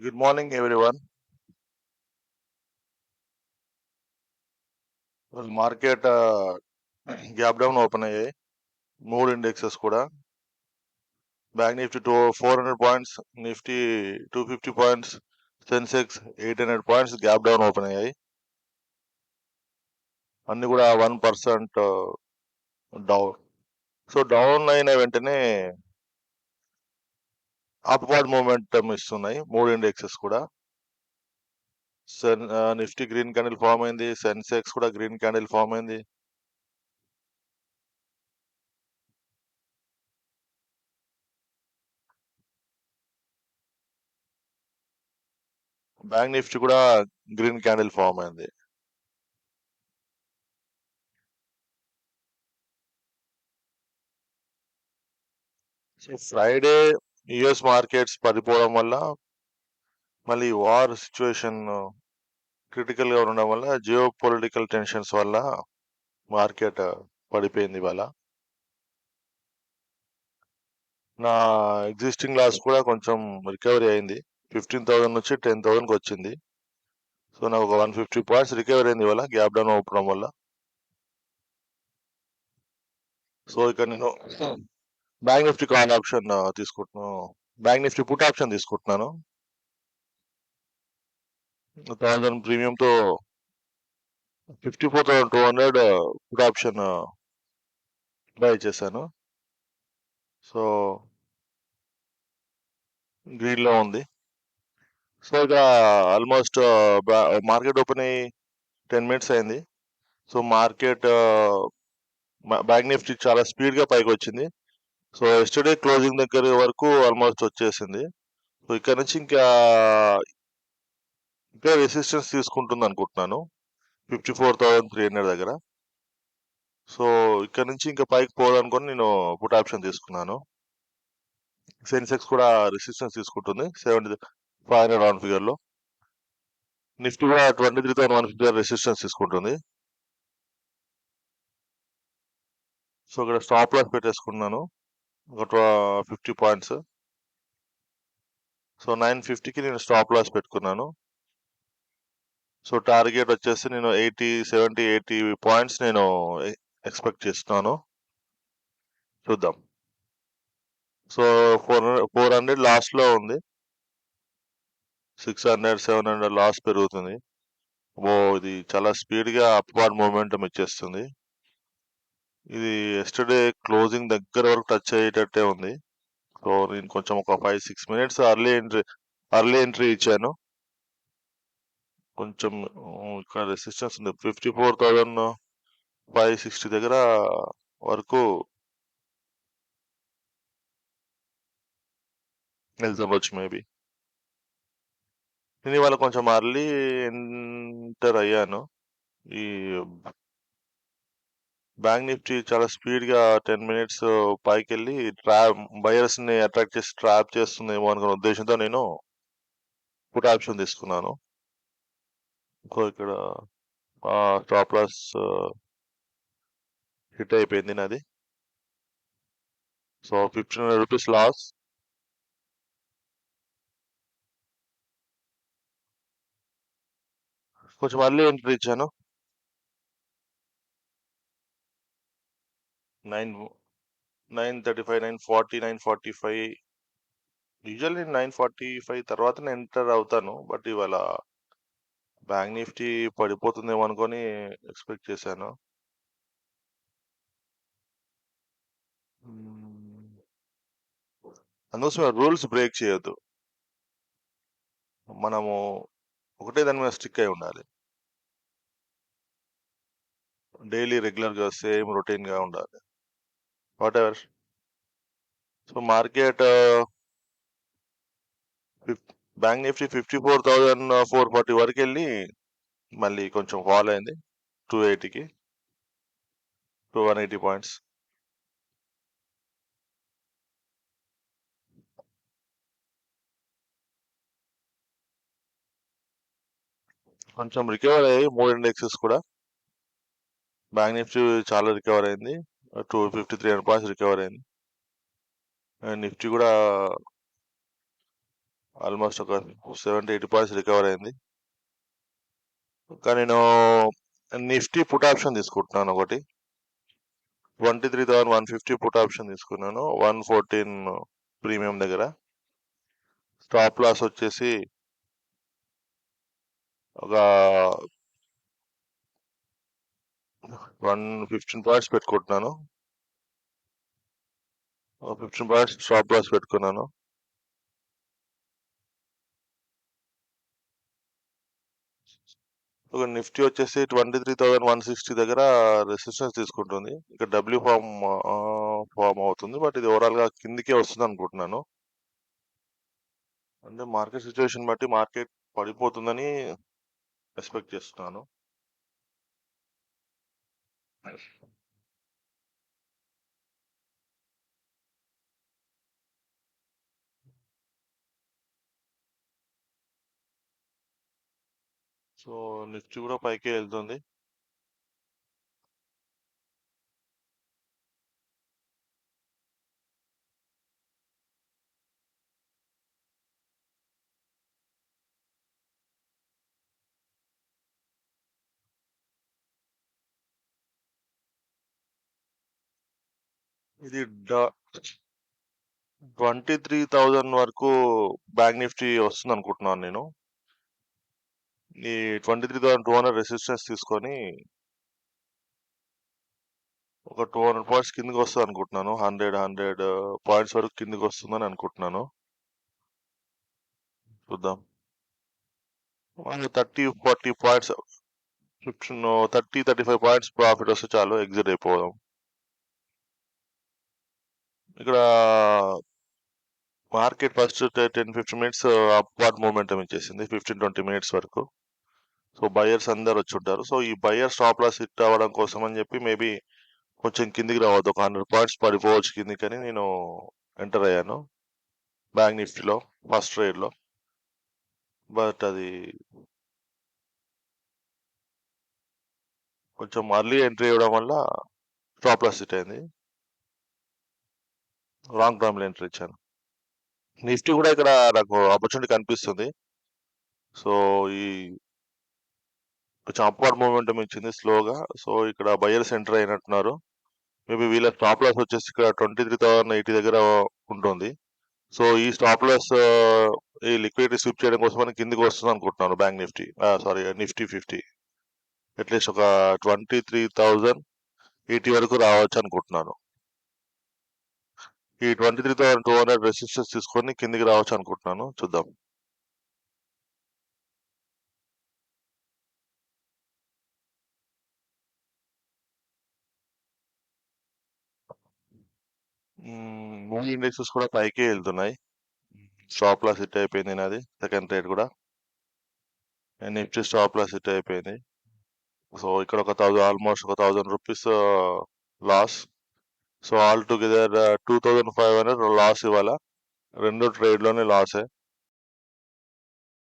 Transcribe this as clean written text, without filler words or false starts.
Good morning, everyone. Well, market gap down open అయ్యాయి మూడు indexes కూడా. Bank Nifty 400 points, Nifty 250 points, Sensex 800 points gap down open అయ్యాయి. అన్ని కూడా 1% డౌన్. సో డౌన్ అయిన వెంటనే అప్వర్డ్ మూమెంటం ఇస్తున్నాయి మూడు ఇండెక్సెస్ కూడా. నిఫ్టీ గ్రీన్ క్యాండిల్ ఫామ్ అయింది, సెన్సెక్స్ కూడా గ్రీన్ క్యాండిల్ ఫామ్ అయింది. బ్యాంక్ నిఫ్టీ కూడా గ్రీన్ క్యాండిల్ ఫామ్ అయింది. సో ఫ్రైడే యుఎస్ మార్కెట్స్ పడిపోవడం వల్ల, మళ్ళీ వార్ సిచ్యువేషన్ క్రిటికల్ గా ఉండడం వల్ల, జియో పొలిటికల్ టెన్షన్స్ వల్ల మార్కెట్ పడిపోయింది ఇవాళ. నా ఎగ్జిస్టింగ్ లాస్ కూడా కొంచెం రికవరీ అయింది. 15,000 నుంచి 10,000కి వచ్చింది. సో నాకు ఒక 150 పాయింట్స్ రికవరీ అయింది ఇవాళ గ్యాప్ డౌన్ అవ్వడం వల్ల. సో ఇక నేను బ్యాంక్ నిఫ్టీ కాల్ ఆప్షన్ తీసుకుంటున్నాను, బ్యాంక్ నిఫ్టీ పుట్ ఆప్షన్ తీసుకుంటున్నాను. 1000 ప్రీమియంతో 54,200 పుట్ ఆప్షన్ బై చేశాను. సో గ్రీన్ లో ఉంది. సో ఇక ఆల్మోస్ట్ మార్కెట్ ఓపెన్ అయ్యి 10 మినిట్స్ అయింది. సో మార్కెట్ బ్యాంక్ నిఫ్టీ చాలా స్పీడ్ గా పైకి వచ్చింది. సో ఎస్టర్డే క్లోజింగ్ దగ్గర వరకు ఆల్మోస్ట్ వచ్చేసింది. సో ఇక్కడ నుంచి ఇంకా రెసిస్టెన్స్ తీసుకుంటుంది అనుకుంటున్నాను 54,300 దగ్గర. సో ఇక్కడ నుంచి ఇంకా పైకి పోదనుకొని నేను పుట్ ఆప్షన్ తీసుకున్నాను. సెన్సెక్స్ కూడా రెసిస్టెన్స్ తీసుకుంటుంది 7500 రౌండ్ ఫిగర్ లో. నిఫ్టీ కూడా 23,150 రెసిస్టెన్స్ తీసుకుంటుంది. సో ఇక్కడ స్టాప్ లాస్ పెట్టేసుకున్నాను ఒక 50 పాయింట్స్. సో 950కి నేను స్టాప్ లాస్ పెట్టుకున్నాను. సో టార్గెట్ వచ్చేసి నేను 80 పాయింట్స్ నేను ఎక్స్పెక్ట్ చేస్తున్నాను. చూద్దాం. సో 400 లాస్ట్ లో ఉంది, 600 700 లాస్ పెరుగుతుంది. ఇది చాలా స్పీడ్ గా అప్వార్డ్ మూమెంటం ఇచ్చేస్తుంది. ఇది ఎస్టర్డే క్లోజింగ్ దగ్గర వరకు టచ్ అయ్యేటట్టే ఉంది. సో నేను కొంచెం ఒక 5-6 మినిట్స్ అర్లీ ఎంట్రీ ఇచ్చాను. కొంచెం ఇక్కడ రెసిస్టెన్స్ ఉంది 54,560 దగ్గర వరకు వెళ్తావచ్చు మేబీ. నేను ఇవాళ కొంచెం అర్లీ ఎంటర్ అయ్యాను. ఈ బ్యాంక్ నిఫ్టీ చాలా స్పీడ్ గా 10 మినిట్స్ పైకి వెళ్ళి బయర్స్ ని అట్రాక్ట్ చేసి ట్రాప్ చేస్తుందేమో అనుకున్న ఉద్దేశంతో నేను పుట్ ఆప్షన్ తీసుకున్నాను. సో ఇక్కడ స్టాప్ లాస్ హిట్ అయిపోయింది నాది. So 1,500 rupees loss. కొంచెం అర్లీ ఎంట్రీ ఇచ్చాను. 935, 940, 945. యూజువల్లీ 945 తర్వాత ఎంటర్ అవుతాను. బట్ ఇవాళ బ్యాంక్ నిఫ్టీ పడిపోతుందేమో అనుకొని ఎక్స్పెక్ట్ చేశాను. అందుకోసం రూల్స్ బ్రేక్ చేయొద్దు. మనము ఒకటే దాని మీద స్టిక్ అయి ఉండాలి. డైలీ రెగ్యులర్ గా సేమ్ రొటీన్ గా ఉండాలి. What ever. So market bank Nifty 54,440 వరకు వెళ్ళి మళ్ళీ కొంచెం ఫాల్ అయింది 280కి, 180 పాయింట్స్. కొంచెం రికవర్ అయ్యాయి మూడు ఇండెక్సెస్ కూడా. బ్యాంక్ నిఫ్టీ చాలా రికవర్ అయింది, 250-300 పాయింట్స్ రికవర్ అయింది. నిఫ్టీ కూడా ఆల్మోస్ట్ ఒక 70-80 పాయింట్స్ రికవర్ అయింది. కానీ నేను నిఫ్టీ పుట్ ఆప్షన్ తీసుకుంటున్నాను ఒకటి 23,150 పుట్ ఆప్షన్ తీసుకున్నాను 114 ప్రీమియం దగ్గర. స్టాప్ లాస్ వచ్చేసి ఒక 15 పాయింట్స్ పెట్టుకుంటున్నాను. 15 పాయింట్స్ స్టాప్ లాస్ పెట్టుకున్నాను. ఒక నిఫ్టీ వచ్చేసి 23,160 దగ్గర రెసిస్టెన్స్ తీసుకుంటుంది. ఇక్కడ డబ్ల్యూ ఫామ్ అవుతుంది, బట్ ఇది ఓవరాల్ గా కిందికే వస్తుంది అనుకుంటున్నాను. అంటే మార్కెట్ సిచ్యువేషన్ బట్టి మార్కెట్ పడిపోతుందని ఎక్స్పెక్ట్ చేస్తున్నాను. సో నిఫ్టీ కూడా పైకే వెళ్తుంది. ఇది 23,000 వరకు బ్యాంక్ నిఫ్టీ వస్తుంది అనుకుంటున్నాను నేను. ఈ 23,200 రెసిస్టెన్స్ తీసుకొని ఒక 200 పాయింట్స్ కిందకి వస్తుంది అనుకుంటున్నాను. 100 పాయింట్స్ వరకు కిందకి వస్తుందని అనుకుంటున్నాను. చూద్దాం. 30-40 పాయింట్స్ 30-35 పాయింట్స్ ప్రాఫిట్ వస్తే చాలు, ఎగ్జిట్ అయిపోదాం. ఇక్కడ market first 10-15 minutes upward momentum ఇచ్చేసింది 15-20 మినిట్స్ వరకు. సో బయర్స్ అందరు వచ్చి ఉంటారు. సో ఈ బయర్ స్టాప్ లాస్ హిట్ అవ్వడం కోసం అని చెప్పి మేబీ కొంచెం కిందికి రావద్దు, ఒక 100 పాయింట్స్ పడిపోవచ్చు కిందికి అని నేను ఎంటర్ అయ్యాను బ్యాంక్ నిఫ్టీలో ఫస్ట్ ట్రేడ్ లో. బట్ అది కొంచెం అర్లీ ఎంట్రీ ఇవ్వడం వల్ల స్టాప్ లాస్ హిట్ అయింది. రాంగ్ టర్మ్ లో ఎంట్రీ ఇచ్చాను. నిఫ్టీ కూడా ఇక్కడ నాకు ఆపర్చునిటీ కనిపిస్తుంది. సో ఈ కొంచెం అప్వర్డ్ మూమెంటం ఇచ్చింది స్లోగా. సో ఇక్కడ బయర్స్ ఎంటర్ అయినట్టున్నారు. మేబీ వీళ్ళ స్టాప్ లాస్ వచ్చేసి ఇక్కడ 23,080 దగ్గర ఉంటుంది. సో ఈ స్టాప్ లాస్ ఈ లిక్విడిటీ స్విప్ చేయడం కోసం అని కిందికి వస్తుంది అనుకుంటున్నాను bank Nifty, sorry Nifty 50 at least ఒక 23,080 వరకు రావచ్చు అనుకుంటున్నాను. ఈ 23,200 రెసిస్టెన్స్ తీసుకొని కిందికి రావచ్చు అనుకుంటున్నాను. చూద్దాం. మూవీ ఇండెక్సెస్ కూడా పైకే వెళ్తున్నాయి. స్టాప్ లాస్ హిట్ అయిపోయింది నాది సెకండ్ ట్రేడ్ కూడా. నిఫ్టీ స్టాప్ లాస్ హిట్ అయిపోయింది. సో ఇక్కడ ఒక ఆల్మోస్ట్ ఒక 1,000 rupees loss. So all together 2,500 loss ఇవాళ. రెండు ట్రేడ్ లోనే లాసే.